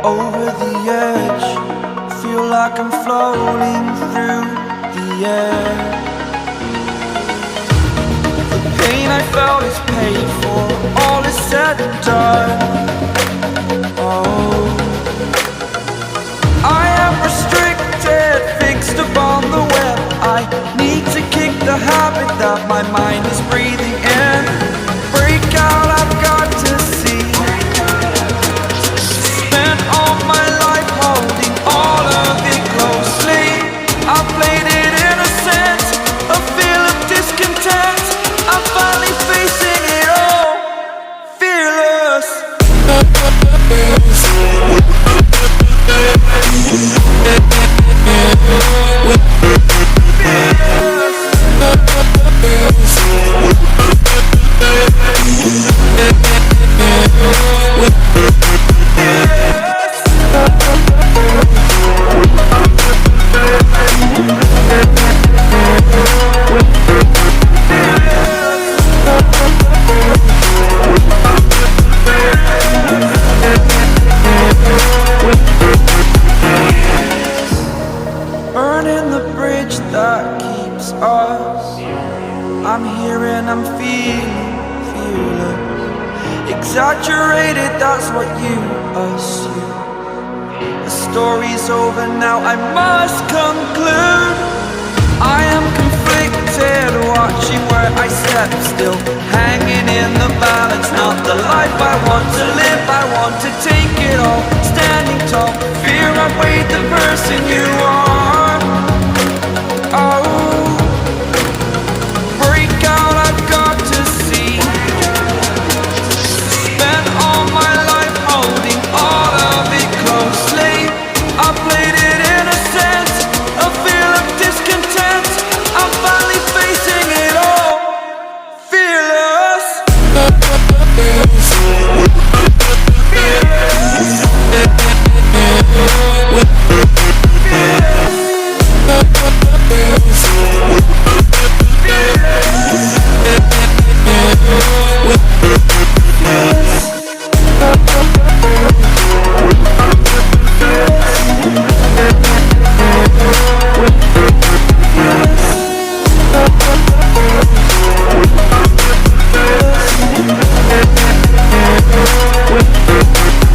over the edge. Feel like I'm floating through the air. The pain I felt is paid for, all is said and done. Oh, I am restricted, fixed upon the web. I need to kick the habit that my mind is breathing in. Break out, I've got to see. Spent all my life holding all of it closely. I played it innocent, a feel of discontent. I'm finally facing it all, fearless. Burning the bridge that keeps us. I'm here and I'm feeling fearless. Exaggerated, that's what you assume. The story's over now, I must conclude. I am conflicted, watching where I step still, hanging in the balance. Not the life I want to live, I want to take it all. Standing tall, fear outweighed the person you are. Oh, break out, I've got to see. Spent all my life holding all of it closely. I played it innocent, a feel of discontent. I'm finally facing it all, fearless. With